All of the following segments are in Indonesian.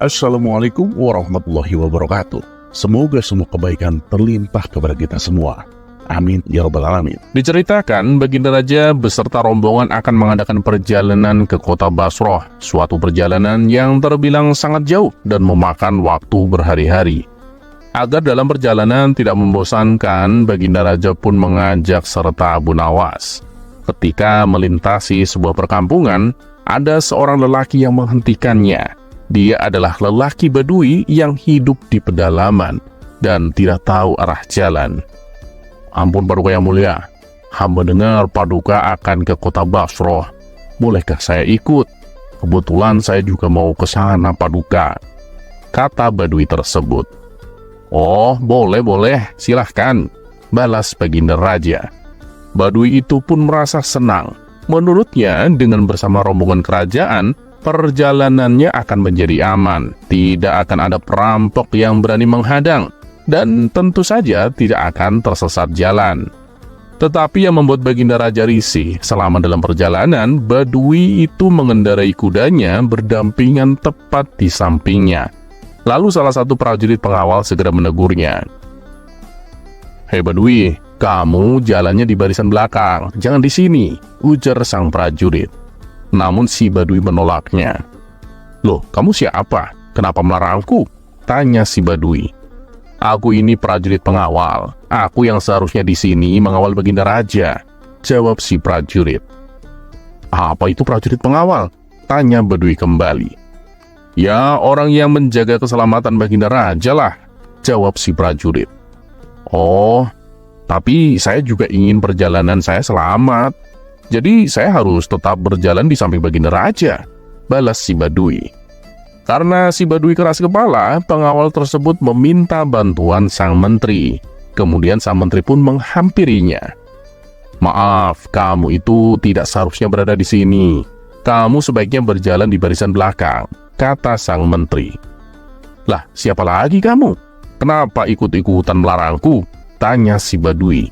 Assalamualaikum warahmatullahi wabarakatuh. Semoga semua kebaikan terlimpah kepada kita semua. Amin ya rabbal alamin. Diceritakan Baginda Raja beserta rombongan akan mengadakan perjalanan ke kota Basrah, suatu perjalanan yang terbilang sangat jauh dan memakan waktu berhari-hari. Agar dalam perjalanan tidak membosankan, Baginda Raja pun mengajak serta Abu Nawas. Ketika melintasi sebuah perkampungan, ada seorang lelaki yang menghentikannya. Dia adalah lelaki Badui yang hidup di pedalaman dan tidak tahu arah jalan. Ampun Paduka yang mulia, hamba dengar Paduka akan ke kota Basrah. Bolehkah saya ikut? Kebetulan saya juga mau ke sana Paduka, kata Badui tersebut. Oh, boleh, silahkan, balas Baginda Raja. Badui itu pun merasa senang. Menurutnya, dengan bersama rombongan kerajaan, perjalanannya akan menjadi aman, tidak akan ada perampok yang berani menghadang, dan tentu saja tidak akan tersesat jalan. Tetapi yang membuat Baginda Raja risih, selama dalam perjalanan, Badui itu mengendarai kudanya berdampingan tepat di sampingnya. Lalu salah satu prajurit pengawal segera menegurnya. "Hei Badui, kamu jalannya di barisan belakang, jangan di sini," ujar sang prajurit. Namun si Badui menolaknya. "Loh, kamu siapa? Kenapa melarangku?" tanya si Badui. "Aku ini prajurit pengawal. Aku yang seharusnya di sini mengawal Baginda Raja," jawab si prajurit. "Apa itu prajurit pengawal?" tanya Badui kembali. "Ya, orang yang menjaga keselamatan Baginda Raja lah," jawab si prajurit. "Oh, tapi saya juga ingin perjalanan saya selamat. Jadi saya harus tetap berjalan di samping Baginda Raja," balas si Badui. Karena si Badui keras kepala, pengawal tersebut meminta bantuan sang menteri. Kemudian sang menteri pun menghampirinya. "Maaf, kamu itu tidak seharusnya berada di sini. Kamu sebaiknya berjalan di barisan belakang," kata sang menteri. "Lah, siapa lagi kamu? Kenapa ikut-ikutan melarangku?" tanya si Badui.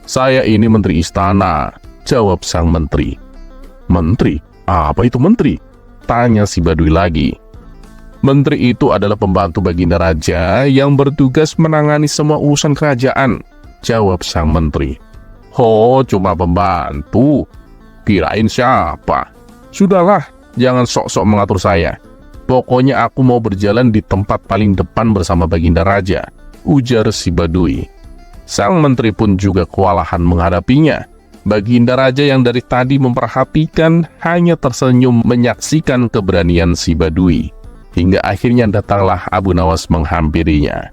"Saya ini menteri istana," jawab sang menteri. "Menteri? Apa itu menteri?" tanya si Badui lagi. "Menteri itu adalah pembantu Baginda Raja yang bertugas menangani semua urusan kerajaan," jawab sang menteri. "Oh, cuma pembantu? Kirain siapa? Sudahlah, jangan sok-sok mengatur saya. Pokoknya aku mau berjalan di tempat paling depan bersama Baginda Raja," ujar si Badui. Sang menteri pun juga kewalahan menghadapinya. Baginda Raja yang dari tadi memperhatikan hanya tersenyum menyaksikan keberanian si Badui. Hingga akhirnya datanglah Abu Nawas menghampirinya.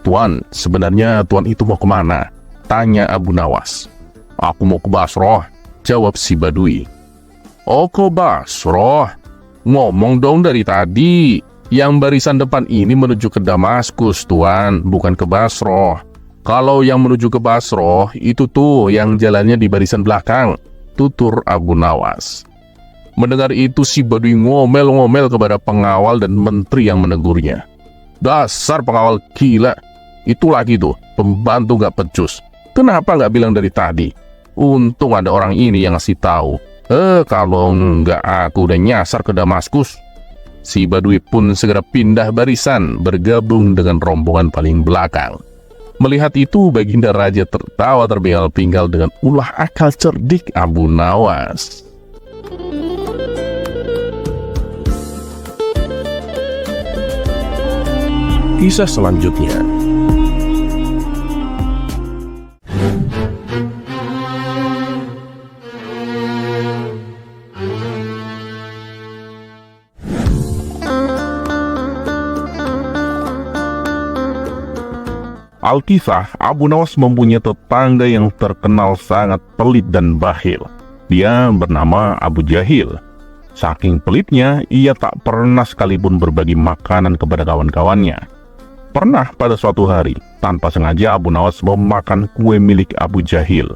"Tuan, sebenarnya Tuan itu mau kemana?" tanya Abu Nawas. "Aku mau ke Basrah," jawab si Badui. "Oh, ke Basrah? Ngomong dong dari tadi. Yang barisan depan ini menuju ke Damaskus, Tuan, bukan ke Basrah. Kalau yang menuju ke Basrah, itu tuh yang jalannya di barisan belakang," tutur Abu Nawas. Mendengar itu si Badui ngomel-ngomel kepada pengawal dan menteri yang menegurnya. "Dasar pengawal gila, itu lagi tuh, pembantu gak becus. Kenapa gak bilang dari tadi? Untung ada orang ini yang ngasih tahu. Kalau enggak aku udah nyasar ke Damaskus." Si Badui pun segera pindah barisan, bergabung dengan rombongan paling belakang. Melihat itu, Baginda Raja tertawa terpinggal-pinggal dengan ulah akal cerdik Abu Nawas. Kisah selanjutnya. Alkisah, Abu Nawas mempunyai tetangga yang terkenal sangat pelit dan bakhil. Dia bernama Abu Jahil. Saking pelitnya, ia tak pernah sekalipun berbagi makanan kepada kawan-kawannya. Pernah pada suatu hari, tanpa sengaja Abu Nawas memakan kue milik Abu Jahil.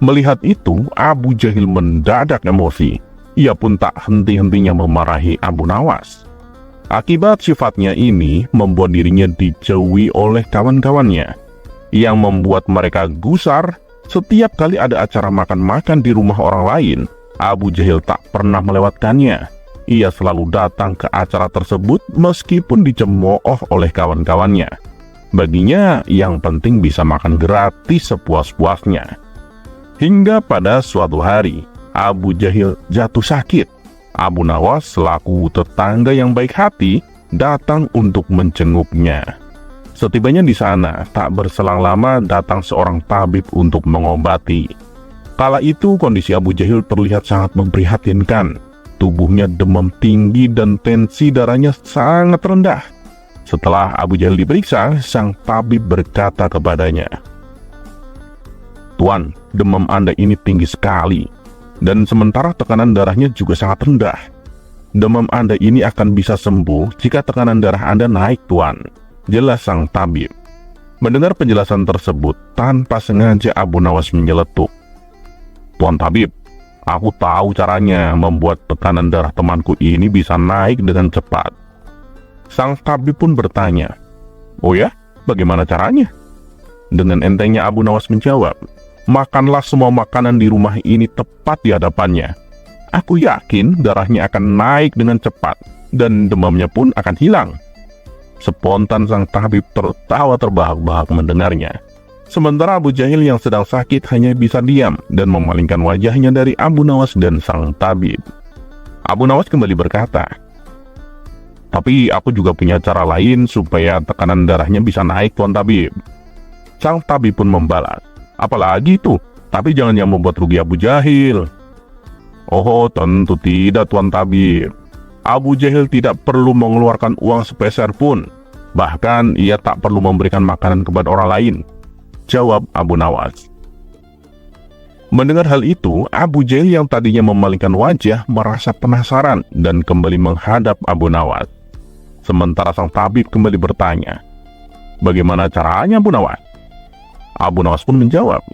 Melihat itu, Abu Jahil mendadak emosi. Ia pun tak henti-hentinya memarahi Abu Nawas. Akibat sifatnya ini membuat dirinya dijauhi oleh kawan-kawannya, yang membuat mereka gusar. Setiap kali ada acara makan-makan di rumah orang lain, Abu Jahil tak pernah melewatkannya. ia selalu datang ke acara tersebut meskipun dicemooh oleh kawan-kawannya. Baginya, yang penting bisa makan gratis sepuas-puasnya. Hingga pada suatu hari, Abu Jahil jatuh sakit. Abu Nawas selaku tetangga yang baik hati datang untuk menjenguknya. Setibanya di sana, tak berselang lama datang seorang tabib untuk mengobati. Kala itu kondisi Abu Jahil terlihat sangat memprihatinkan. Tubuhnya demam tinggi dan tensi darahnya sangat rendah. Setelah Abu Jahil diperiksa, sang tabib berkata kepadanya, "Tuan, demam Anda ini tinggi sekali, dan sementara tekanan darahnya juga sangat rendah. Demam Anda ini akan bisa sembuh jika tekanan darah Anda naik, Tuan," jelas sang tabib. Mendengar penjelasan tersebut, tanpa sengaja Abu Nawas menyeletuk, "Tuan tabib, aku tahu caranya membuat tekanan darah temanku ini bisa naik dengan cepat." Sang tabib pun bertanya, "Oh ya, bagaimana caranya?" Dengan entengnya Abu Nawas menjawab, "Makanlah semua makanan di rumah ini tepat di hadapannya. Aku yakin darahnya akan naik dengan cepat dan demamnya pun akan hilang." Spontan sang tabib tertawa terbahak-bahak mendengarnya. Sementara Abu Jahil yang sedang sakit hanya bisa diam dan memalingkan wajahnya dari Abu Nawas dan sang tabib. Abu Nawas kembali berkata, "Tapi aku juga punya cara lain supaya tekanan darahnya bisa naik, Tuan Tabib." Sang tabib pun membalas, "Apalagi itu? Tapi jangan yang membuat rugi Abu Jahil." "Oh, tentu tidak, Tuan Tabib. Abu Jahil tidak perlu mengeluarkan uang sepeser pun. Bahkan ia tak perlu memberikan makanan kepada orang lain," jawab Abu Nawas. Mendengar hal itu, Abu Jahil yang tadinya memalingkan wajah merasa penasaran dan kembali menghadap Abu Nawas. Sementara sang tabib kembali bertanya, "Bagaimana caranya, Abu Nawas?" Abu Nawas pun menjawab,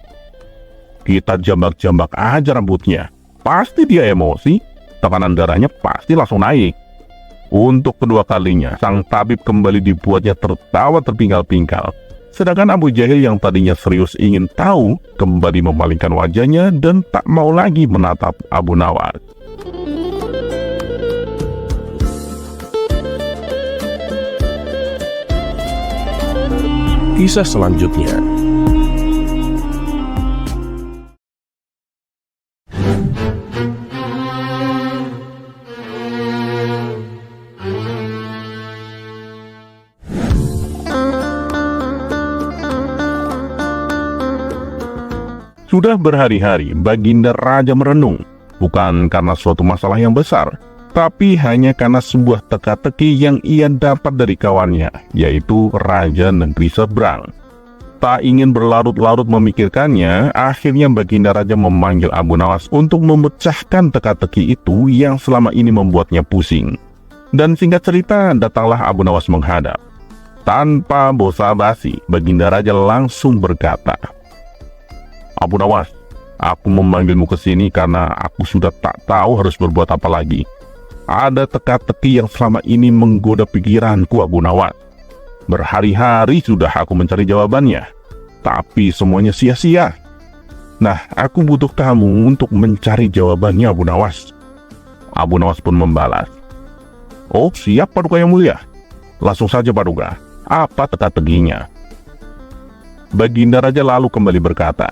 "Kita jambak-jambak aja rambutnya. Pasti dia emosi, tekanan darahnya pasti langsung naik." Untuk kedua kalinya, sang tabib kembali dibuatnya tertawa terpingkal-pingkal. Sedangkan Abu Jahil yang tadinya serius ingin tahu, kembali memalingkan wajahnya dan tak mau lagi menatap Abu Nawas. Kisah selanjutnya. Sudah berhari-hari Baginda Raja merenung, bukan karena suatu masalah yang besar, tapi hanya karena sebuah teka-teki yang ia dapat dari kawannya, yaitu Raja Negeri Seberang. Tak ingin berlarut-larut memikirkannya, akhirnya Baginda Raja memanggil Abu Nawas untuk memecahkan teka-teki itu yang selama ini membuatnya pusing. Dan singkat cerita, datanglah Abu Nawas menghadap. Tanpa basa-basi, Baginda Raja langsung berkata, "Abu Nawas, aku memanggilmu ke sini karena aku sudah tak tahu harus berbuat apa lagi. Ada teka-teki yang selama ini menggoda pikiranku, Abu Nawas. Berhari-hari sudah aku mencari jawabannya, tapi semuanya sia-sia. Nah, aku butuh kamu untuk mencari jawabannya, Abu Nawas." Abu Nawas pun membalas, "Oh, siap Paduka Yang Mulia. Langsung saja Paduka, apa teka-tekinya?" Baginda Raja lalu kembali berkata,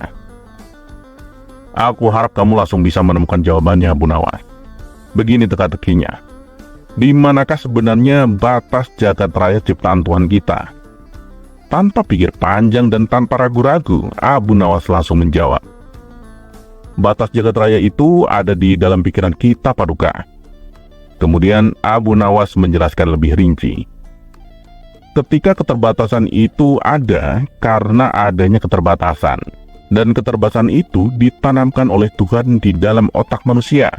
"Aku harap kamu langsung bisa menemukan jawabannya, Abu Nawas. Begini teka-tekinya. Di manakah sebenarnya batas jagat raya ciptaan Tuhan kita?" Tanpa pikir panjang dan tanpa ragu-ragu, Abu Nawas langsung menjawab, "Batas jagat raya itu ada di dalam pikiran kita, Paduka." Kemudian Abu Nawas menjelaskan lebih rinci. Ketika keterbatasan itu ada karena adanya keterbatasan. Dan keterbatasan itu ditanamkan oleh Tuhan di dalam otak manusia.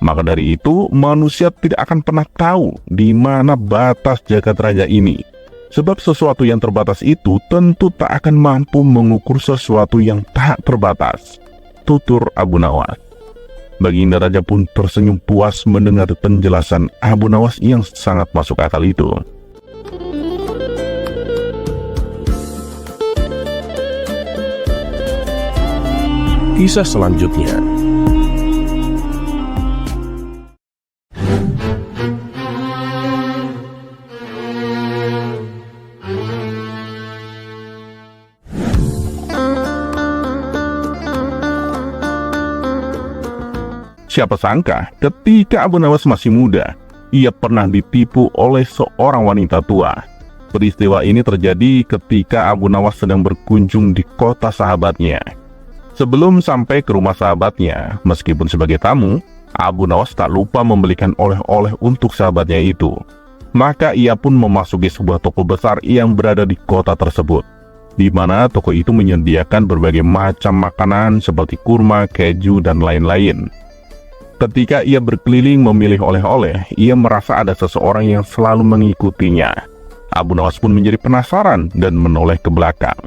Maka dari itu, manusia tidak akan pernah tahu di mana batas jagat raya ini. Sebab sesuatu yang terbatas itu tentu tak akan mampu mengukur sesuatu yang tak terbatas, tutur Abu Nawas. Baginda Raja pun tersenyum puas mendengar penjelasan Abu Nawas yang sangat masuk akal itu. Kisah selanjutnya. Siapa sangka ketika Abu Nawas masih muda, ia pernah ditipu oleh seorang wanita tua. Peristiwa ini terjadi ketika Abu Nawas sedang berkunjung di kota sahabatnya. Sebelum sampai ke rumah sahabatnya, meskipun sebagai tamu, Abu Nawas tak lupa membelikan oleh-oleh untuk sahabatnya itu. Maka ia pun memasuki sebuah toko besar yang berada di kota tersebut, di mana toko itu menyediakan berbagai macam makanan seperti kurma, keju, dan lain-lain. Ketika ia berkeliling memilih oleh-oleh, ia merasa ada seseorang yang selalu mengikutinya. Abu Nawas pun menjadi penasaran dan menoleh ke belakang.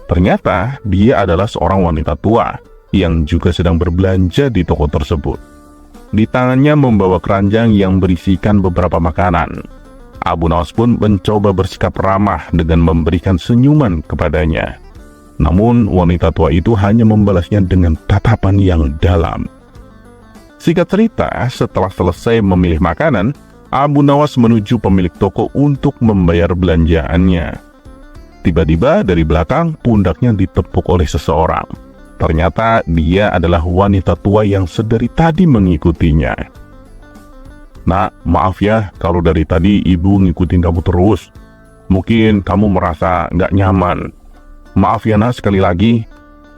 Ternyata dia adalah seorang wanita tua yang juga sedang berbelanja di toko tersebut. Di tangannya membawa keranjang yang berisikan beberapa makanan. Abu Nawas pun mencoba bersikap ramah dengan memberikan senyuman kepadanya. Namun wanita tua itu hanya membalasnya dengan tatapan yang dalam. Singkat cerita, setelah selesai memilih makanan, Abu Nawas menuju pemilik toko untuk membayar belanjaannya. Tiba-tiba dari belakang pundaknya ditepuk oleh seseorang. Ternyata dia adalah wanita tua yang sedari tadi mengikutinya. "Nak, maaf ya kalau dari tadi ibu ngikutin kamu terus. Mungkin kamu merasa nggak nyaman. Maaf ya nak, sekali lagi.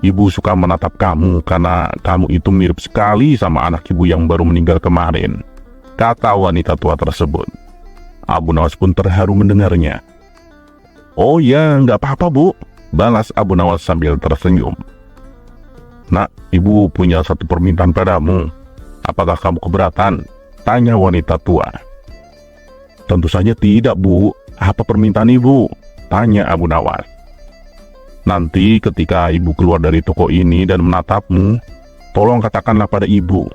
Ibu suka menatap kamu karena kamu itu mirip sekali sama anak ibu yang baru meninggal kemarin," kata wanita tua tersebut. Abu Nawas pun terharu mendengarnya. "Oh ya, nggak apa-apa bu," balas Abu Nawas sambil tersenyum. "Nak, ibu punya satu permintaan padamu. Apakah kamu keberatan?" tanya wanita tua. "Tentu saja tidak bu. Apa permintaan ibu?" tanya Abu Nawas. "Nanti ketika ibu keluar dari toko ini dan menatapmu, tolong katakanlah pada ibu,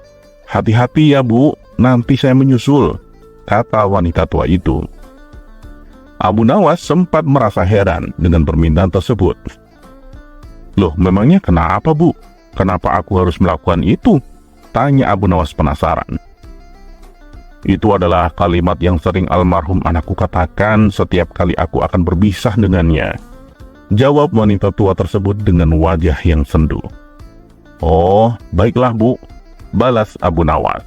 'Hati-hati ya bu, nanti saya menyusul,' kata wanita tua itu. Abu Nawas sempat merasa heran dengan permintaan tersebut. "Loh, memangnya kenapa bu? Kenapa aku harus melakukan itu?" tanya Abu Nawas penasaran. "Itu adalah kalimat yang sering almarhum anakku katakan setiap kali aku akan berpisah dengannya," jawab wanita tua tersebut dengan wajah yang sendu. "Oh, baiklah bu," balas Abu Nawas.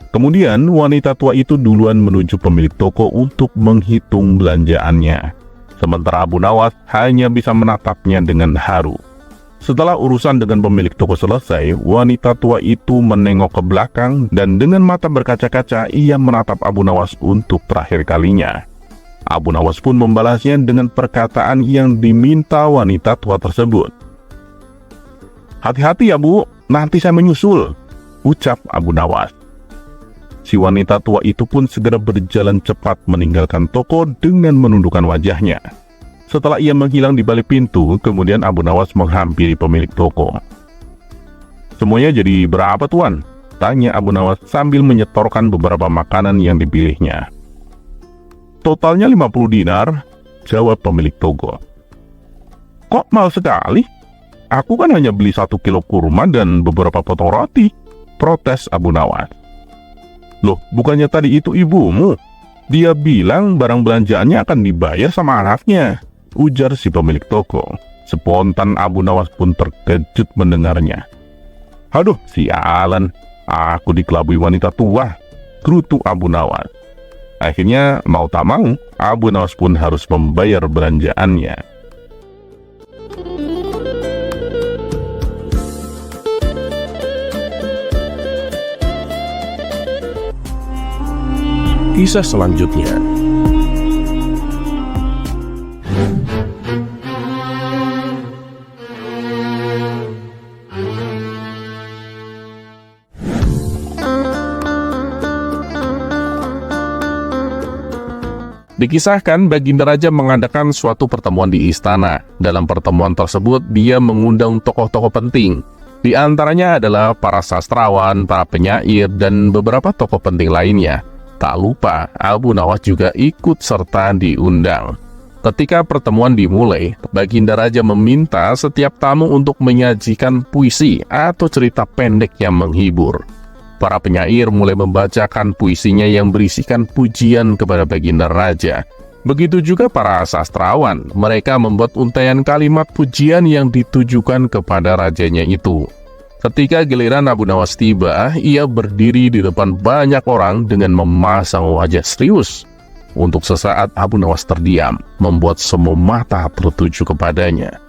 Kemudian wanita tua itu duluan menuju pemilik toko untuk menghitung belanjaannya. Sementara Abu Nawas hanya bisa menatapnya dengan haru. Setelah urusan dengan pemilik toko selesai, wanita tua itu menengok ke belakang dan dengan mata berkaca-kaca ia menatap Abu Nawas untuk terakhir kalinya. Abu Nawas pun membalasnya dengan perkataan yang diminta wanita tua tersebut. "Hati-hati ya bu, nanti saya menyusul," ucap Abu Nawas. Si wanita tua itu pun segera berjalan cepat meninggalkan toko dengan menundukkan wajahnya. Setelah ia menghilang di balik pintu, kemudian Abu Nawas menghampiri pemilik toko. "Semuanya jadi berapa tuan?" tanya Abu Nawas sambil menyetorkan beberapa makanan yang dipilihnya. "Totalnya 50 dinar, jawab pemilik toko. "Kok mahal sekali? Aku kan hanya beli 1 kilo kurma dan beberapa potong roti," protes Abu Nawas. "Loh, bukannya tadi itu ibumu? Dia bilang barang belanjaannya akan dibayar sama anaknya," ujar si pemilik toko. Spontan Abu Nawas pun terkejut mendengarnya. "Aduh, sialan, aku dikelabui wanita tua," gerutu Abu Nawas. Akhirnya mau tak mau, Abu Nawas pun harus membayar belanjaannya. Kisah selanjutnya. Dikisahkan Baginda Raja mengadakan suatu pertemuan di istana. Dalam pertemuan tersebut, dia mengundang tokoh-tokoh penting. Di antaranya adalah para sastrawan, para penyair, dan beberapa tokoh penting lainnya. Tak lupa, Abu Nawas juga ikut serta diundang. Ketika pertemuan dimulai, Baginda Raja meminta setiap tamu untuk menyajikan puisi atau cerita pendek yang menghibur. Para penyair mulai membacakan puisinya yang berisikan pujian kepada Baginda Raja. Begitu juga para sastrawan, mereka membuat untaian kalimat pujian yang ditujukan kepada rajanya itu. Ketika giliran Abu Nawas tiba, ia berdiri di depan banyak orang dengan memasang wajah serius. Untuk sesaat Abu Nawas terdiam, membuat semua mata tertuju kepadanya.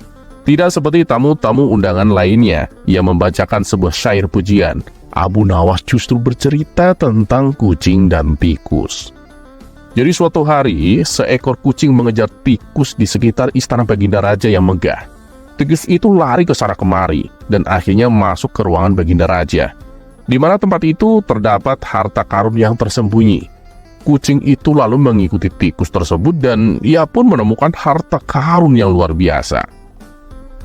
Tidak seperti tamu-tamu undangan lainnya yang membacakan sebuah syair pujian, Abu Nawas justru bercerita tentang kucing dan tikus. Jadi suatu hari, seekor kucing mengejar tikus di sekitar istana Baginda Raja yang megah. Tikus itu lari ke sana kemari dan akhirnya masuk ke ruangan Baginda Raja, di mana tempat itu terdapat harta karun yang tersembunyi. Kucing itu lalu mengikuti tikus tersebut dan ia pun menemukan harta karun yang luar biasa.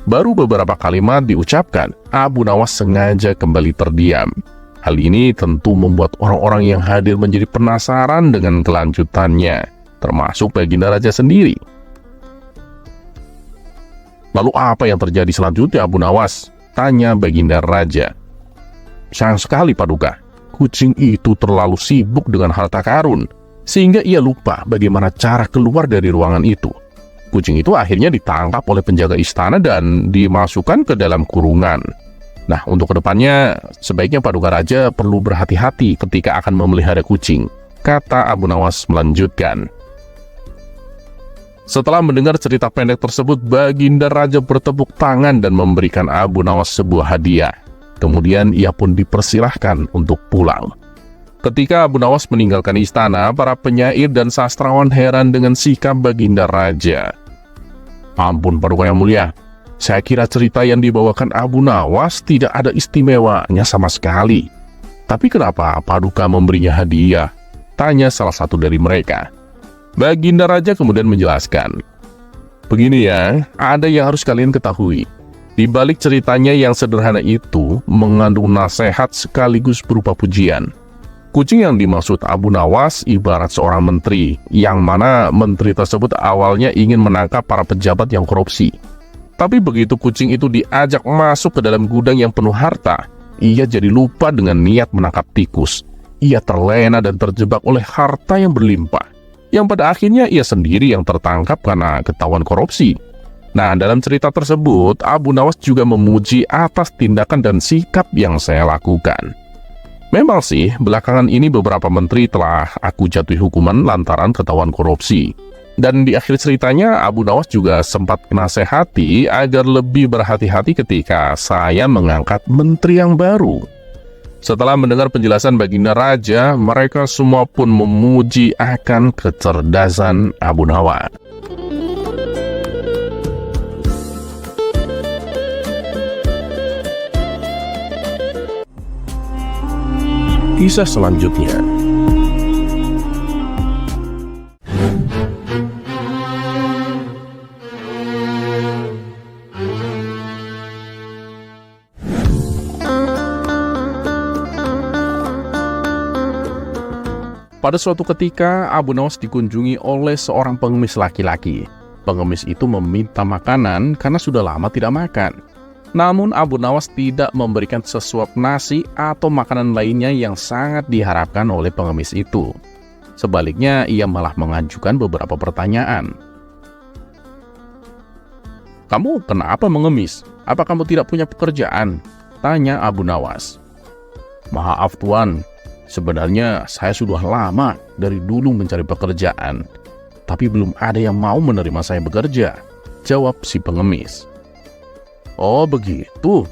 Baru beberapa kalimat diucapkan, Abu Nawas sengaja kembali terdiam. Hal ini tentu membuat orang-orang yang hadir menjadi penasaran dengan kelanjutannya, termasuk Baginda Raja sendiri. Lalu apa yang terjadi selanjutnya Abu Nawas? Tanya Baginda Raja. Sayang sekali Paduka, kucing itu terlalu sibuk dengan harta karun, sehingga ia lupa bagaimana cara keluar dari ruangan itu. Kucing itu akhirnya ditangkap oleh penjaga istana dan dimasukkan ke dalam kurungan. Nah, untuk kedepannya, sebaiknya Paduka Raja perlu berhati-hati ketika akan memelihara kucing, kata Abu Nawas melanjutkan. Setelah mendengar cerita pendek tersebut, Baginda Raja bertepuk tangan dan memberikan Abu Nawas sebuah hadiah. Kemudian ia pun dipersilahkan untuk pulang. Ketika Abu Nawas meninggalkan istana, para penyair dan sastrawan heran dengan sikap Baginda Raja. Ampun Paduka yang mulia, saya kira cerita yang dibawakan Abu Nawas tidak ada istimewanya sama sekali. Tapi kenapa Paduka memberinya hadiah? Tanya salah satu dari mereka. Baginda Raja kemudian menjelaskan. Begini ya, ada yang harus kalian ketahui. Di balik ceritanya yang sederhana itu mengandung nasihat sekaligus berupa pujian. Kucing yang dimaksud Abu Nawas ibarat seorang menteri, yang mana menteri tersebut awalnya ingin menangkap para pejabat yang korupsi. Tapi begitu kucing itu diajak masuk ke dalam gudang yang penuh harta, ia jadi lupa dengan niat menangkap tikus. Ia terlena dan terjebak oleh harta yang berlimpah, yang pada akhirnya ia sendiri yang tertangkap karena ketahuan korupsi. Nah, dalam cerita tersebut, Abu Nawas juga memuji atas tindakan dan sikap yang saya lakukan. Memang sih, belakangan ini beberapa menteri telah aku jatuhi hukuman lantaran ketahuan korupsi. Dan di akhir ceritanya, Abu Nawas juga sempat menasehati agar lebih berhati-hati ketika saya mengangkat menteri yang baru. Setelah mendengar penjelasan Baginda Raja, mereka semua pun memuji akan kecerdasan Abu Nawas. Kisah selanjutnya. Pada suatu ketika, Abu Nawas dikunjungi oleh seorang pengemis laki-laki. Pengemis itu meminta makanan karena sudah lama tidak makan. Namun Abu Nawas tidak memberikan sesuap nasi atau makanan lainnya yang sangat diharapkan oleh pengemis itu. Sebaliknya, ia malah mengajukan beberapa pertanyaan. "Kamu kenapa mengemis? Apa kamu tidak punya pekerjaan?" tanya Abu Nawas. "Maaf Tuan, sebenarnya saya sudah lama dari dulu mencari pekerjaan, tapi belum ada yang mau menerima saya bekerja," jawab si pengemis. "Oh begitu,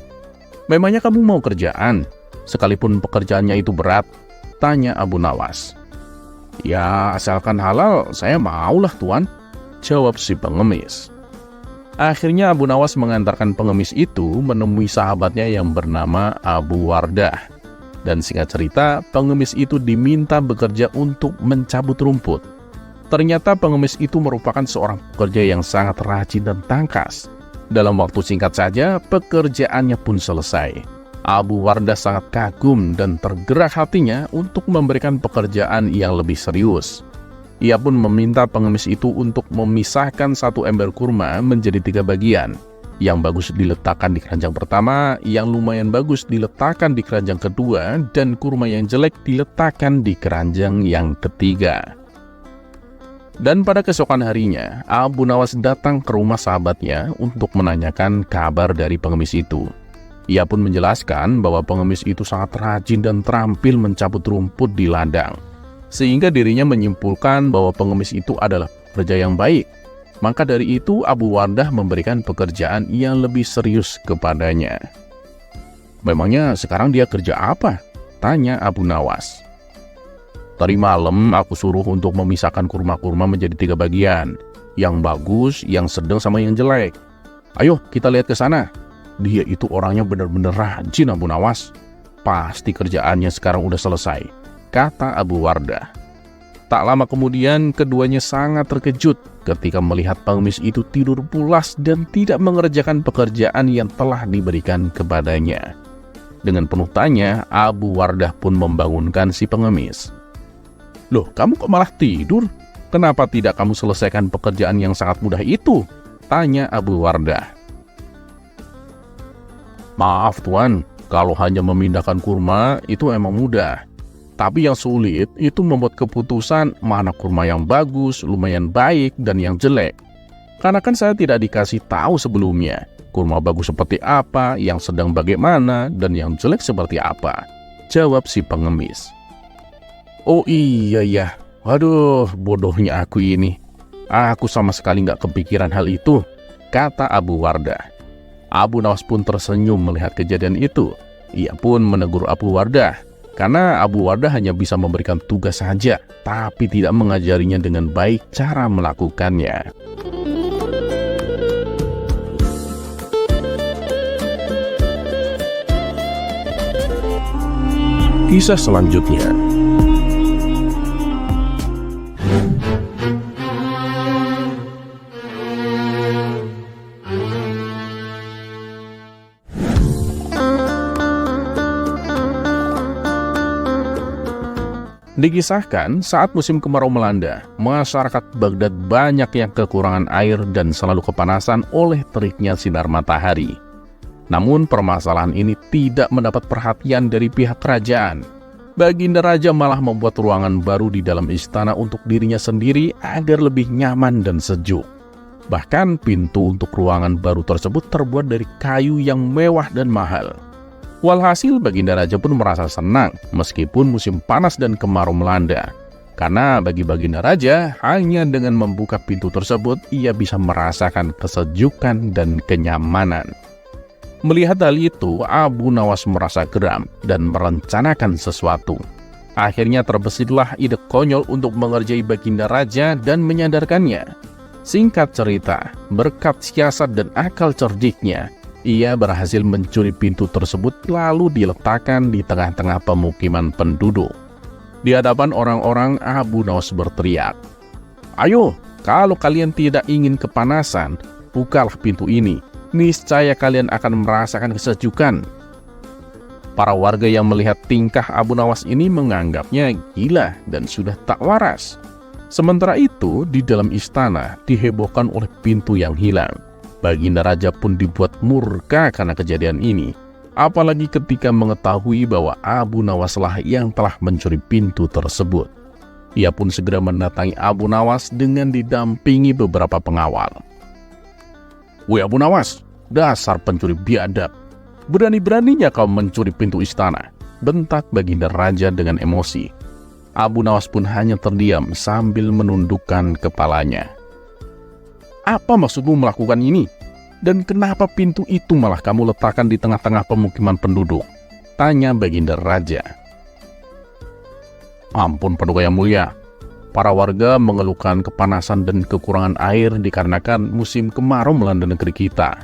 memangnya kamu mau kerjaan, sekalipun pekerjaannya itu berat?" tanya Abu Nawas. "Ya asalkan halal, saya maulah Tuan," jawab si pengemis. Akhirnya Abu Nawas mengantarkan pengemis itu menemui sahabatnya yang bernama Abu Wardah. Dan singkat cerita, pengemis itu diminta bekerja untuk mencabut rumput. Ternyata pengemis itu merupakan seorang pekerja yang sangat rajin dan tangkas. Dalam waktu singkat saja, pekerjaannya pun selesai. Abu Wardah sangat kagum dan tergerak hatinya untuk memberikan pekerjaan yang lebih serius. Ia pun meminta pengemis itu untuk memisahkan satu ember kurma menjadi 3 bagian. Yang bagus diletakkan di keranjang pertama, yang lumayan bagus diletakkan di keranjang kedua, dan kurma yang jelek diletakkan di keranjang yang ketiga. Dan pada keesokan harinya, Abu Nawas datang ke rumah sahabatnya untuk menanyakan kabar dari pengemis itu. Ia pun menjelaskan bahwa pengemis itu sangat rajin dan terampil mencabut rumput di ladang, sehingga dirinya menyimpulkan bahwa pengemis itu adalah pekerja yang baik. Maka dari itu Abu Wardah memberikan pekerjaan yang lebih serius kepadanya. "Memangnya sekarang dia kerja apa?" tanya Abu Nawas. "Tadi malam aku suruh untuk memisahkan kurma-kurma menjadi 3 bagian. Yang bagus, yang sedang, sama yang jelek. Ayo kita lihat ke sana. Dia itu orangnya benar-benar rajin, Abu Nawas. Pasti kerjaannya sekarang udah selesai," kata Abu Wardah. Tak lama kemudian keduanya sangat terkejut ketika melihat pengemis itu tidur pulas dan tidak mengerjakan pekerjaan yang telah diberikan kepadanya. Dengan penuh tanya, Abu Wardah pun membangunkan si pengemis. "Loh, kamu kok malah tidur? Kenapa tidak kamu selesaikan pekerjaan yang sangat mudah itu?" tanya Abu Wardah. "Maaf Tuan, kalau hanya memindahkan kurma itu emang mudah. Tapi yang sulit itu membuat keputusan mana kurma yang bagus, lumayan baik, dan yang jelek. Karena kan saya tidak dikasih tahu sebelumnya, kurma bagus seperti apa, yang sedang bagaimana, dan yang jelek seperti apa," jawab si pengemis. "Oh iya ya, waduh bodohnya aku ini. Aku sama sekali nggak kepikiran hal itu," kata Abu Wardah. Abu Nawas pun tersenyum melihat kejadian itu. Ia pun menegur Abu Wardah, karena Abu Wardah hanya bisa memberikan tugas saja, tapi tidak mengajarinya dengan baik cara melakukannya. Kisah selanjutnya. Dikisahkan saat musim kemarau melanda, masyarakat Baghdad banyak yang kekurangan air dan selalu kepanasan oleh teriknya sinar matahari. Namun permasalahan ini tidak mendapat perhatian dari pihak kerajaan. Baginda Raja malah membuat ruangan baru di dalam istana untuk dirinya sendiri agar lebih nyaman dan sejuk. Bahkan pintu untuk ruangan baru tersebut terbuat dari kayu yang mewah dan mahal. Walhasil Baginda Raja pun merasa senang meskipun musim panas dan kemarau melanda. Karena bagi Baginda Raja, hanya dengan membuka pintu tersebut, ia bisa merasakan kesejukan dan kenyamanan. Melihat hal itu, Abu Nawas merasa geram dan merencanakan sesuatu. Akhirnya terbesitlah ide konyol untuk mengerjai Baginda Raja dan menyadarkannya. Singkat cerita, berkat siasat dan akal cerdiknya, ia berhasil mencuri pintu tersebut lalu diletakkan di tengah-tengah pemukiman penduduk. Di hadapan orang-orang, Abu Nawas berteriak, "Ayo, kalau kalian tidak ingin kepanasan, bukalah pintu ini. Niscaya kalian akan merasakan kesejukan." Para warga yang melihat tingkah Abu Nawas ini menganggapnya gila dan sudah tak waras. Sementara itu, di dalam istana dihebohkan oleh pintu yang hilang. Baginda Raja pun dibuat murka karena kejadian ini. Apalagi ketika mengetahui bahwa Abu Nawas lah yang telah mencuri pintu tersebut. Ia pun segera mendatangi Abu Nawas dengan didampingi beberapa pengawal. "Woi Abu Nawas, dasar pencuri biadab. Berani-beraninya kau mencuri pintu istana," bentak Baginda Raja dengan emosi. Abu Nawas pun hanya terdiam sambil menundukkan kepalanya. "Apa maksudmu melakukan ini? Dan kenapa pintu itu malah kamu letakkan di tengah-tengah pemukiman penduduk?" tanya Baginda Raja. "Ampun Paduka Yang Mulia, para warga mengeluhkan kepanasan dan kekurangan air dikarenakan musim kemarau melanda negeri kita,"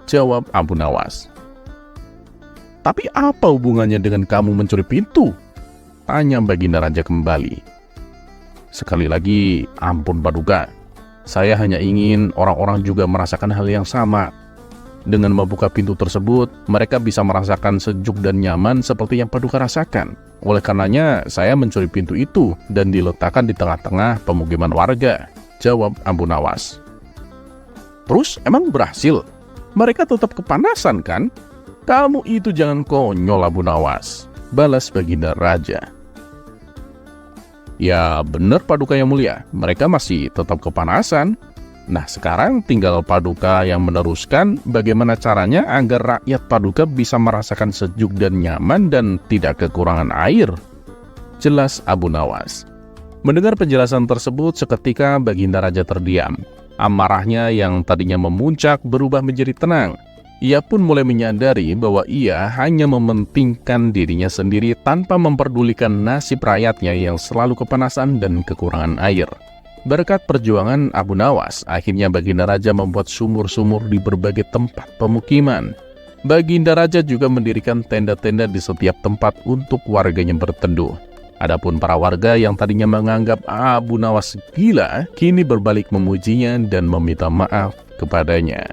jawab Abu Nawas. "Tapi apa hubungannya dengan kamu mencuri pintu?" tanya Baginda Raja kembali. "Sekali lagi, ampun Paduka. Saya hanya ingin orang-orang juga merasakan hal yang sama. Dengan membuka pintu tersebut, mereka bisa merasakan sejuk dan nyaman seperti yang Paduka rasakan. Oleh karenanya, saya mencuri pintu itu dan diletakkan di tengah-tengah pemukiman warga," jawab Abu Nawas. "Terus emang berhasil? Mereka tetap kepanasan kan? Kamu itu jangan konyol Abu Nawas," balas Baginda Raja. "Ya benar Paduka Yang Mulia, mereka masih tetap kepanasan. Nah, sekarang tinggal Paduka yang meneruskan bagaimana caranya agar rakyat Paduka bisa merasakan sejuk dan nyaman dan tidak kekurangan air. Jelas Abu Nawas. Mendengar penjelasan tersebut, seketika Baginda Raja terdiam. Amarahnya yang tadinya memuncak berubah menjadi tenang. Ia pun mulai menyadari bahwa ia hanya mementingkan dirinya sendiri tanpa memperdulikan nasib rakyatnya yang selalu kepanasan dan kekurangan air. Berkat perjuangan Abu Nawas, akhirnya Baginda Raja membuat sumur-sumur di berbagai tempat pemukiman. Baginda Raja juga mendirikan tenda-tenda di setiap tempat untuk warganya berteduh. Adapun para warga yang tadinya menganggap Abu Nawas gila, kini berbalik memujinya dan meminta maaf kepadanya.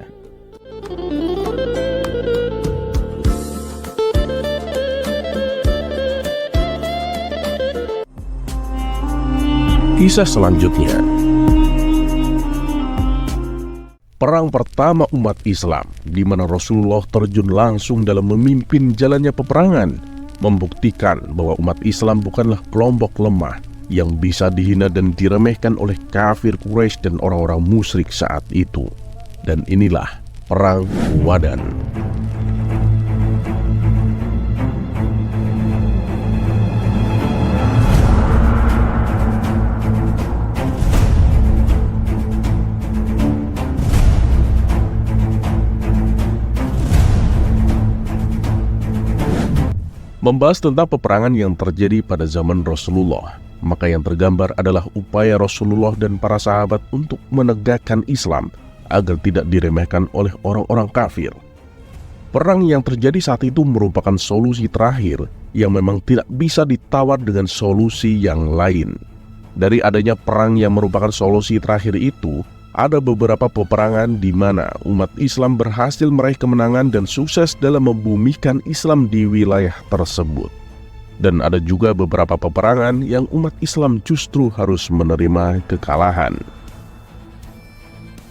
Kisah selanjutnya. Perang pertama umat Islam, di mana Rasulullah terjun langsung dalam memimpin jalannya peperangan, membuktikan bahwa umat Islam bukanlah kelompok lemah yang bisa dihina dan diremehkan oleh kafir Quraisy dan orang-orang musyrik saat itu. Dan inilah Perang Wadan. Membahas tentang peperangan yang terjadi pada zaman Rasulullah, maka yang tergambar adalah upaya Rasulullah dan para sahabat untuk menegakkan Islam agar tidak diremehkan oleh orang-orang kafir. Perang yang terjadi saat itu merupakan solusi terakhir yang memang tidak bisa ditawar dengan solusi yang lain. Dari adanya perang yang merupakan solusi terakhir itu, ada beberapa peperangan di mana umat Islam berhasil meraih kemenangan dan sukses dalam membumikan Islam di wilayah tersebut. Dan ada juga beberapa peperangan yang umat Islam justru harus menerima kekalahan.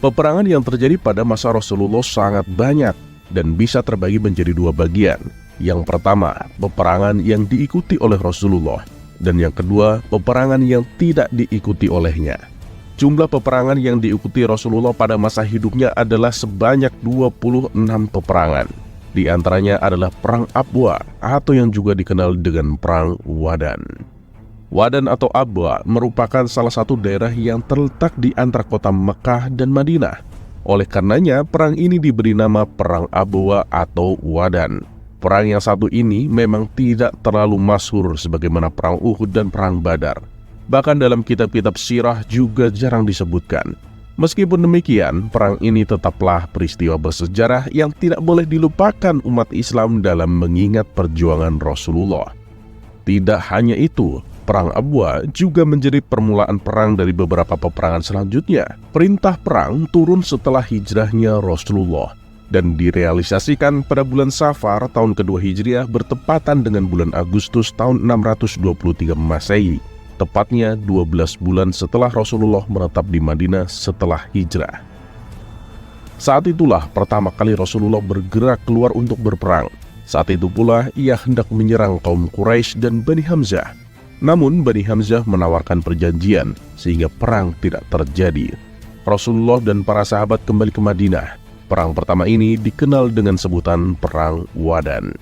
Peperangan yang terjadi pada masa Rasulullah sangat banyak dan bisa terbagi menjadi dua bagian. Yang pertama, peperangan yang diikuti oleh Rasulullah, dan yang kedua, peperangan yang tidak diikuti olehnya. Jumlah peperangan yang diikuti Rasulullah pada masa hidupnya adalah sebanyak 26 peperangan. Di antaranya adalah Perang Abwa atau yang juga dikenal dengan Perang Wadan. Wadan atau Abwa merupakan salah satu daerah yang terletak di antara kota Mekah dan Madinah. Oleh karenanya, perang ini diberi nama Perang Abwa atau Wadan. Perang yang satu ini memang tidak terlalu masyhur sebagaimana Perang Uhud dan Perang Badar. Bahkan dalam kitab-kitab sirah juga jarang disebutkan. Meskipun demikian, perang ini tetaplah peristiwa bersejarah yang tidak boleh dilupakan umat Islam dalam mengingat perjuangan Rasulullah. Tidak hanya itu, Perang Abwa juga menjadi permulaan perang dari beberapa peperangan selanjutnya. Perintah perang turun setelah hijrahnya Rasulullah dan direalisasikan pada bulan Safar tahun kedua Hijriah bertepatan dengan bulan Agustus tahun 623 Masehi. Tepatnya 12 bulan setelah Rasulullah menetap di Madinah setelah hijrah. Saat itulah pertama kali Rasulullah bergerak keluar untuk berperang. Saat itu pula ia hendak menyerang kaum Quraisy dan Bani Hamzah. Namun Bani Hamzah menawarkan perjanjian sehingga perang tidak terjadi. Rasulullah dan para sahabat kembali ke Madinah. Perang pertama ini dikenal dengan sebutan Perang Wadan.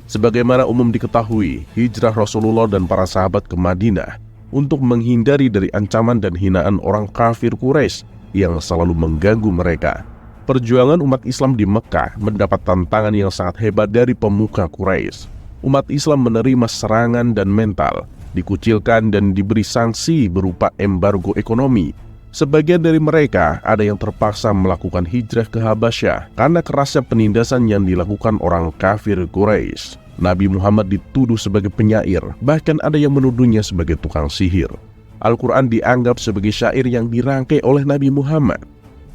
Sebagaimana umum diketahui, hijrah Rasulullah dan para sahabat ke Madinah untuk menghindari dari ancaman dan hinaan orang kafir Quraisy yang selalu mengganggu mereka. Perjuangan umat Islam di Mekah mendapat tantangan yang sangat hebat dari pemuka Quraisy. Umat Islam menerima serangan dan mental, dikucilkan dan diberi sanksi berupa embargo ekonomi. Sebagian dari mereka ada yang terpaksa melakukan hijrah ke Habasyah karena kerasnya penindasan yang dilakukan orang kafir Quraisy. Nabi Muhammad dituduh sebagai penyair, bahkan ada yang menuduhnya sebagai tukang sihir. Al-Quran dianggap sebagai syair yang dirangkai oleh Nabi Muhammad.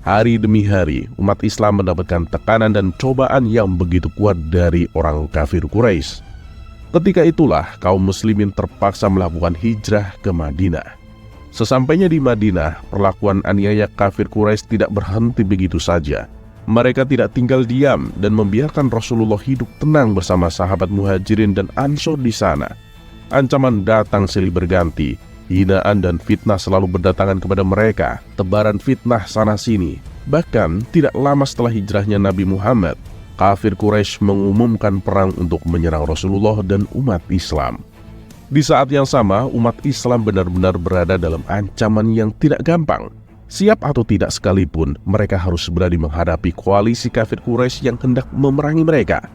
Hari demi hari, umat Islam mendapatkan tekanan dan cobaan yang begitu kuat dari orang kafir Quraisy. Ketika itulah kaum muslimin terpaksa melakukan hijrah ke Madinah. Sesampainya di Madinah, perlakuan aniaya kafir Quraisy tidak berhenti begitu saja. Mereka tidak tinggal diam dan membiarkan Rasulullah hidup tenang bersama sahabat Muhajirin dan Ansor di sana. Ancaman datang silih berganti. Hinaan dan fitnah selalu berdatangan kepada mereka, tebaran fitnah sana-sini. Bahkan tidak lama setelah hijrahnya Nabi Muhammad, kafir Quraisy mengumumkan perang untuk menyerang Rasulullah dan umat Islam. Di saat yang sama, umat Islam benar-benar berada dalam ancaman yang tidak gampang. Siap atau tidak sekalipun, mereka harus berani menghadapi koalisi kafir Quraisy yang hendak memerangi mereka.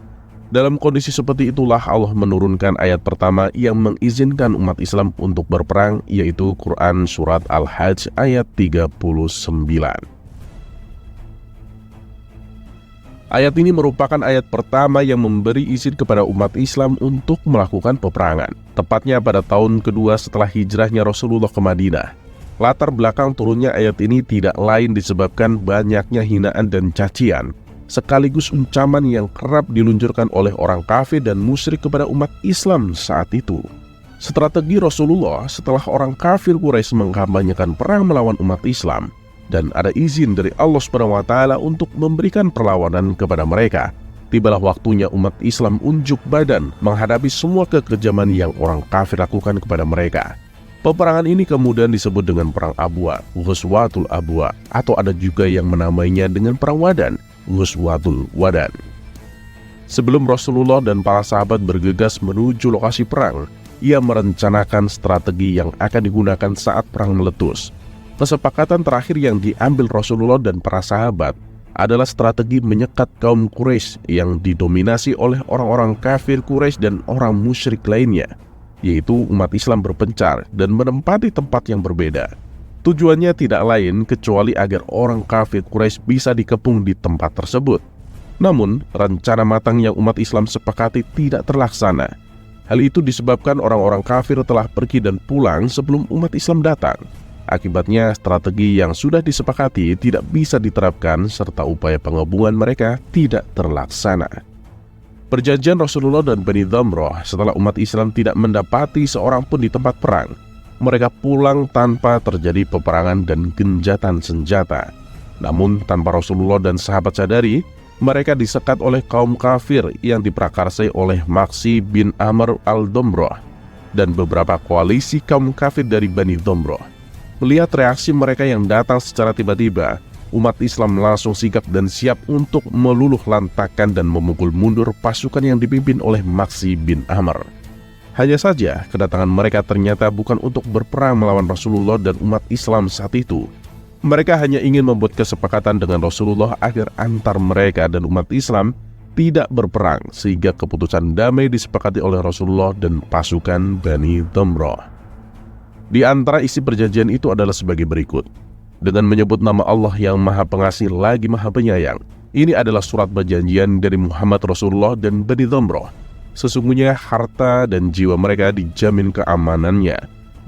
Dalam kondisi seperti itulah Allah menurunkan ayat pertama yang mengizinkan umat Islam untuk berperang, yaitu Quran Surat Al-Hajj ayat 39. Ayat ini merupakan ayat pertama yang memberi izin kepada umat Islam untuk melakukan peperangan, tepatnya pada tahun kedua setelah hijrahnya Rasulullah ke Madinah. Latar belakang turunnya ayat ini tidak lain disebabkan banyaknya hinaan dan cacian, sekaligus ancaman yang kerap diluncurkan oleh orang kafir dan musyrik kepada umat Islam saat itu. Strategi Rasulullah setelah orang kafir Quraisy mengkampanyekan perang melawan umat Islam dan ada izin dari Allah SWT untuk memberikan perlawanan kepada mereka, tibalah waktunya umat Islam unjuk badan menghadapi semua kekejaman yang orang kafir lakukan kepada mereka. Peperangan ini kemudian disebut dengan Perang Abwa, Ghazwatul Abwa, atau ada juga yang menamainya dengan Perang Wadan, Ghazwatul Wadan. Sebelum Rasulullah dan para sahabat bergegas menuju lokasi perang, ia merencanakan strategi yang akan digunakan saat perang meletus. Kesepakatan terakhir yang diambil Rasulullah dan para sahabat adalah strategi menyekat kaum Quraisy yang didominasi oleh orang-orang kafir Quraisy dan orang musyrik lainnya, yaitu umat Islam berpencar dan menempati tempat yang berbeda. Tujuannya tidak lain kecuali agar orang kafir Quraisy bisa dikepung di tempat tersebut. Namun, rencana matang yang umat Islam sepakati tidak terlaksana. Hal itu disebabkan orang-orang kafir telah pergi dan pulang sebelum umat Islam datang. Akibatnya, strategi yang sudah disepakati tidak bisa diterapkan serta upaya penggabungan mereka tidak terlaksana. Perjanjian Rasulullah dan Bani Dhamrah setelah umat Islam tidak mendapati seorang pun di tempat perang. Mereka pulang tanpa terjadi peperangan dan genjatan senjata. Namun tanpa Rasulullah dan sahabat sadari, mereka disekat oleh kaum kafir yang diprakarsai oleh Maksi bin Amr al-Dhamrah dan beberapa koalisi kaum kafir dari Bani Dhamrah. Melihat reaksi mereka yang datang secara tiba-tiba, umat Islam langsung sigap dan siap untuk meluluh lantakkan dan memukul mundur pasukan yang dipimpin oleh Maksi bin Amr. Hanya saja, kedatangan mereka ternyata bukan untuk berperang melawan Rasulullah dan umat Islam saat itu. Mereka hanya ingin membuat kesepakatan dengan Rasulullah agar antar mereka dan umat Islam tidak berperang, sehingga keputusan damai disepakati oleh Rasulullah dan pasukan Bani Dhamrah. Di antara isi perjanjian itu adalah sebagai berikut. Dengan menyebut nama Allah yang Maha Pengasih lagi Maha Penyayang, ini adalah surat perjanjian dari Muhammad Rasulullah dan Bani Dhamrah. Sesungguhnya harta dan jiwa mereka dijamin keamanannya,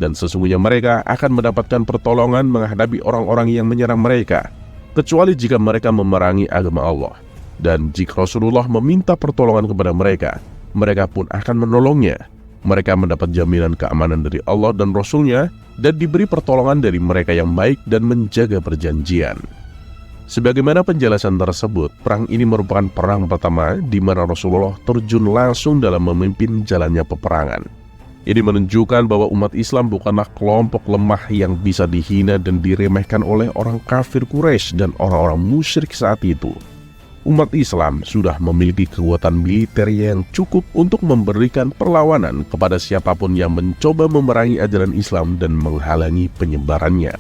dan sesungguhnya mereka akan mendapatkan pertolongan menghadapi orang-orang yang menyerang mereka, kecuali jika mereka memerangi agama Allah. Dan jika Rasulullah meminta pertolongan kepada mereka, mereka pun akan menolongnya. Mereka mendapat jaminan keamanan dari Allah dan Rasul-Nya, dan diberi pertolongan dari mereka yang baik dan menjaga perjanjian. Sebagaimana penjelasan tersebut, perang ini merupakan perang pertama di mana Rasulullah terjun langsung dalam memimpin jalannya peperangan. Ini menunjukkan bahwa umat Islam bukanlah kelompok lemah yang bisa dihina dan diremehkan oleh orang kafir Quraisy dan orang-orang musyrik saat itu. Umat Islam sudah memiliki kekuatan militer yang cukup untuk memberikan perlawanan kepada siapapun yang mencoba memerangi ajaran Islam dan menghalangi penyebarannya.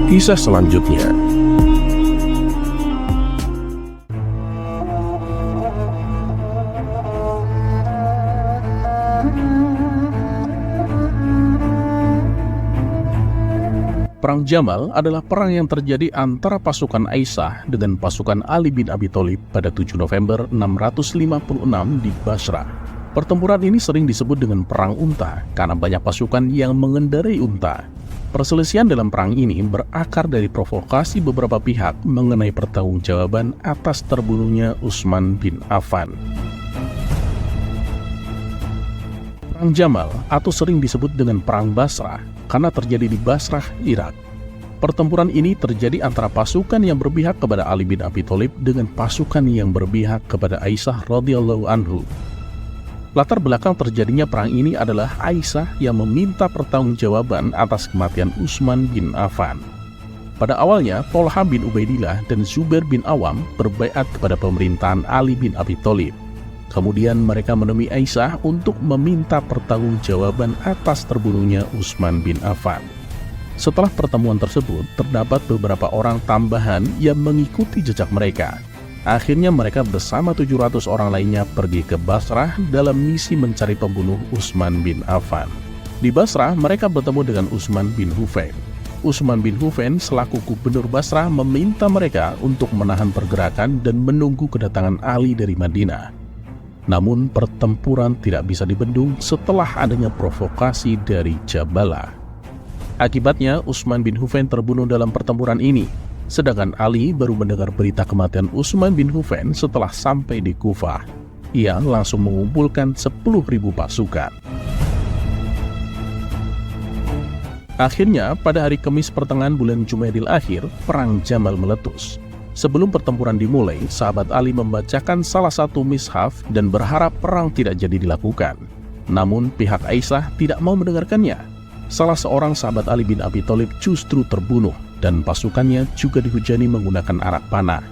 Kisah selanjutnya. Perang Jamal adalah perang yang terjadi antara pasukan Aisyah dengan pasukan Ali bin Abi Thalib pada 7 November 656 di Basrah. Pertempuran ini sering disebut dengan Perang Unta karena banyak pasukan yang mengendarai unta. Perselisihan dalam perang ini berakar dari provokasi beberapa pihak mengenai pertanggungjawaban atas terbunuhnya Utsman bin Affan. Perang Jamal atau sering disebut dengan Perang Basrah karena terjadi di Basrah, Irak. Pertempuran ini terjadi antara pasukan yang berpihak kepada Ali bin Abi Thalib dengan pasukan yang berpihak kepada Aisyah radhiyallahu anhu. Latar belakang terjadinya perang ini adalah Aisyah yang meminta pertanggungjawaban atas kematian Utsman bin Affan. Pada awalnya, Thalha bin Ubaidillah dan Zubair bin Awam berbaiat kepada pemerintahan Ali bin Abi Thalib. Kemudian mereka menemui Aisyah untuk meminta pertanggungjawaban atas terbunuhnya Utsman bin Affan. Setelah pertemuan tersebut, terdapat beberapa orang tambahan yang mengikuti jejak mereka. Akhirnya mereka bersama 700 orang lainnya pergi ke Basrah dalam misi mencari pembunuh Utsman bin Affan. Di Basrah, mereka bertemu dengan Utsman bin Hufain. Utsman bin Hufain selaku gubernur Basrah meminta mereka untuk menahan pergerakan dan menunggu kedatangan Ali dari Madinah. Namun pertempuran tidak bisa dibendung setelah adanya provokasi dari Jabalah. Akibatnya Utsman bin Hufain terbunuh dalam pertempuran ini, sedangkan Ali baru mendengar berita kematian Utsman bin Hufain setelah sampai di Kufah. Ia langsung mengumpulkan 10.000 pasukan. Akhirnya pada hari Kamis pertengahan bulan Jumadil Akhir, Perang Jamal meletus. Sebelum pertempuran dimulai, sahabat Ali membacakan salah satu mishaf dan berharap perang tidak jadi dilakukan. Namun pihak Aisyah tidak mau mendengarkannya. Salah seorang sahabat Ali bin Abi Thalib justru terbunuh dan pasukannya juga dihujani menggunakan arak panah.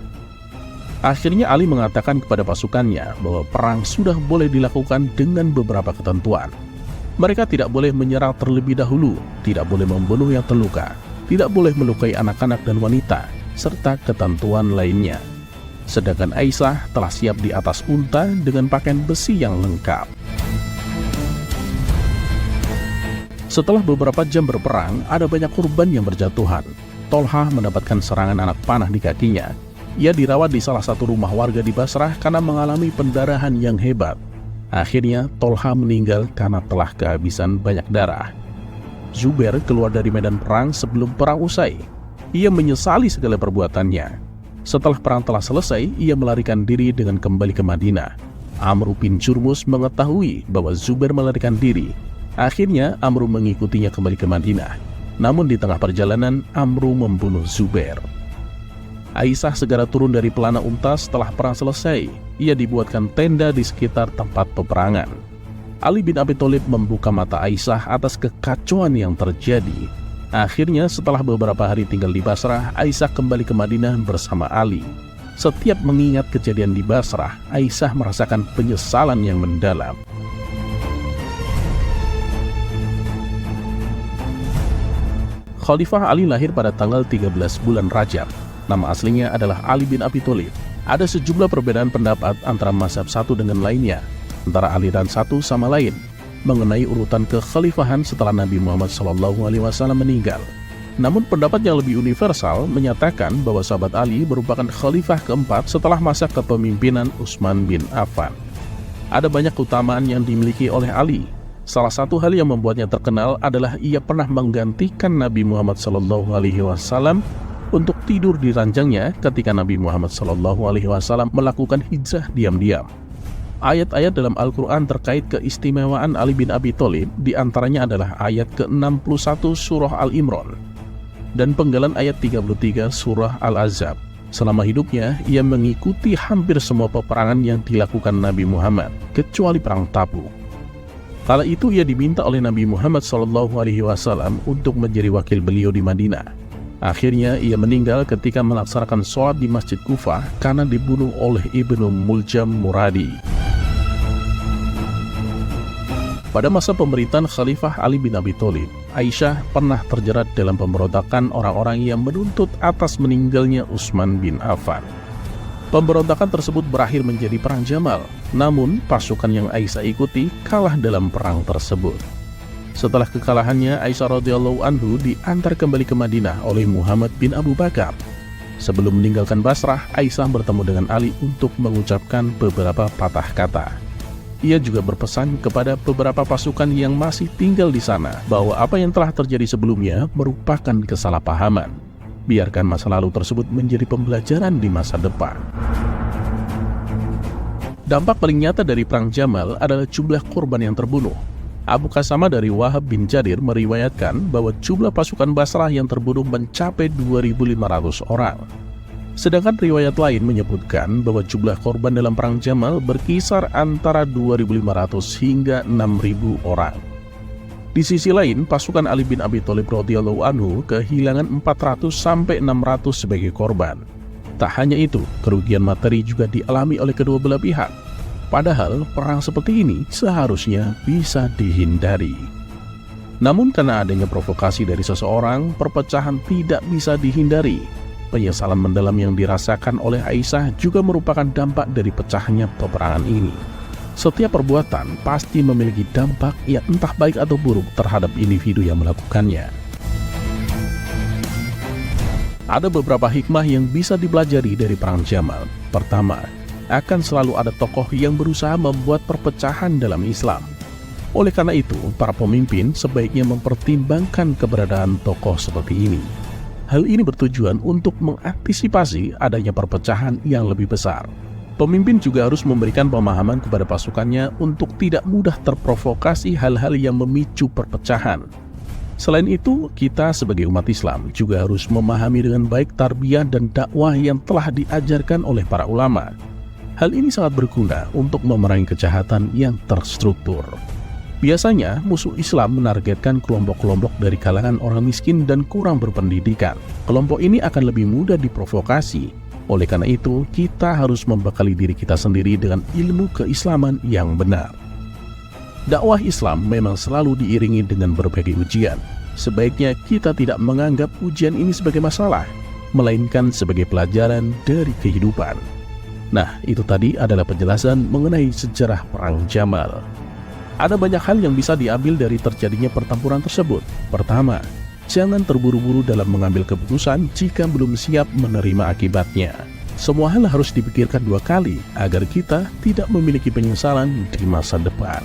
Akhirnya Ali mengatakan kepada pasukannya bahwa perang sudah boleh dilakukan dengan beberapa ketentuan. Mereka tidak boleh menyerang terlebih dahulu, tidak boleh membunuh yang terluka, tidak boleh melukai anak-anak dan wanita, serta ketentuan lainnya. Sedangkan Aisyah telah siap di atas unta dengan pakaian besi yang lengkap. Setelah beberapa jam berperang, ada banyak korban yang berjatuhan. Thalha mendapatkan serangan anak panah di kakinya. Ia dirawat di salah satu rumah warga di Basrah karena mengalami pendarahan yang hebat. Akhirnya Thalha meninggal karena telah kehabisan banyak darah. Zubair keluar dari medan perang sebelum perang usai. Ia menyesali segala perbuatannya. Setelah perang telah selesai, ia melarikan diri dengan kembali ke Madinah. Amr bin Jurmus mengetahui bahwa Zubair melarikan diri. Akhirnya Amr mengikutinya kembali ke Madinah. Namun di tengah perjalanan, Amr membunuh Zubair. Aisyah segera turun dari pelana unta setelah perang selesai. Ia dibuatkan tenda di sekitar tempat peperangan. Ali bin Abi Thalib membuka mata Aisyah atas kekacauan yang terjadi. Akhirnya setelah beberapa hari tinggal di Basrah, Aisyah kembali ke Madinah bersama Ali. Setiap mengingat kejadian di Basrah, Aisyah merasakan penyesalan yang mendalam. Khalifah Ali lahir pada tanggal 13 bulan Rajab. Nama aslinya adalah Ali bin Abi Thalib. Ada sejumlah perbedaan pendapat antara mazhab satu dengan lainnya, antara aliran satu sama lain, mengenai urutan kekhalifahan setelah Nabi Muhammad SAW meninggal. Namun pendapat yang lebih universal menyatakan bahwa sahabat Ali merupakan khalifah keempat setelah masa kepemimpinan Utsman bin Affan. Ada banyak keutamaan yang dimiliki oleh Ali. Salah satu hal yang membuatnya terkenal adalah ia pernah menggantikan Nabi Muhammad SAW untuk tidur di ranjangnya ketika Nabi Muhammad SAW melakukan hijrah diam-diam. Ayat-ayat dalam Al-Quran terkait keistimewaan Ali bin Abi Thalib diantaranya adalah ayat ke-61 surah Al-Imran dan penggalan ayat 33 surah Al-Ahzab. Selama hidupnya, ia mengikuti hampir semua peperangan yang dilakukan Nabi Muhammad, kecuali perang Tabuk. Kala itu ia diminta oleh Nabi Muhammad SAW untuk menjadi wakil beliau di Madinah. Akhirnya ia meninggal ketika melaksanakan sholat di Masjid Kufah karena dibunuh oleh Ibnu Muljam Muradi. Pada masa pemerintahan Khalifah Ali bin Abi Thalib, Aisyah pernah terjerat dalam pemberontakan orang-orang yang menuntut atas meninggalnya Utsman bin Affan. Pemberontakan tersebut berakhir menjadi Perang Jamal, namun pasukan yang Aisyah ikuti kalah dalam perang tersebut. Setelah kekalahannya, Aisyah radhiyallahu anhu diantar kembali ke Madinah oleh Muhammad bin Abu Bakar. Sebelum meninggalkan Basrah, Aisyah bertemu dengan Ali untuk mengucapkan beberapa patah kata. Ia juga berpesan kepada beberapa pasukan yang masih tinggal di sana bahwa apa yang telah terjadi sebelumnya merupakan kesalahpahaman. Biarkan masa lalu tersebut menjadi pembelajaran di masa depan. Dampak paling nyata dari Perang Jamal adalah jumlah korban yang terbunuh. Abu Qasama dari Wahab bin Jarir meriwayatkan bahwa jumlah pasukan Basrah yang terbunuh mencapai 2.500 orang. Sedangkan riwayat lain menyebutkan bahwa jumlah korban dalam perang Jamal berkisar antara 2.500 hingga 6.000 orang. Di sisi lain, pasukan Ali bin Abi Thalib radhiyallahu anhu kehilangan 400 sampai 600 sebagai korban. Tak hanya itu, kerugian materi juga dialami oleh kedua belah pihak. Padahal perang seperti ini seharusnya bisa dihindari. Namun karena adanya provokasi dari seseorang, perpecahan tidak bisa dihindari. Penyesalan mendalam yang dirasakan oleh Aisyah juga merupakan dampak dari pecahnya peperangan ini. Setiap perbuatan pasti memiliki dampak yang entah baik atau buruk terhadap individu yang melakukannya. Ada beberapa hikmah yang bisa dipelajari dari perang Jamal. Pertama, akan selalu ada tokoh yang berusaha membuat perpecahan dalam Islam. Oleh karena itu, para pemimpin sebaiknya mempertimbangkan keberadaan tokoh seperti ini. Hal ini bertujuan untuk mengantisipasi adanya perpecahan yang lebih besar. Pemimpin juga harus memberikan pemahaman kepada pasukannya untuk tidak mudah terprovokasi hal-hal yang memicu perpecahan. Selain itu, kita sebagai umat Islam juga harus memahami dengan baik tarbiyah dan dakwah yang telah diajarkan oleh para ulama. Hal ini sangat berguna untuk memerangi kejahatan yang terstruktur. Biasanya, musuh Islam menargetkan kelompok-kelompok dari kalangan orang miskin dan kurang berpendidikan. Kelompok ini akan lebih mudah diprovokasi. Oleh karena itu, kita harus membekali diri kita sendiri dengan ilmu keislaman yang benar. Dakwah Islam memang selalu diiringi dengan berbagai ujian. Sebaiknya kita tidak menganggap ujian ini sebagai masalah, melainkan sebagai pelajaran dari kehidupan. Nah, itu tadi adalah penjelasan mengenai sejarah Perang Jamal. Ada banyak hal yang bisa diambil dari terjadinya pertempuran tersebut. Pertama, jangan terburu-buru dalam mengambil keputusan jika belum siap menerima akibatnya. Semua hal harus dipikirkan 2 kali agar kita tidak memiliki penyesalan di masa depan.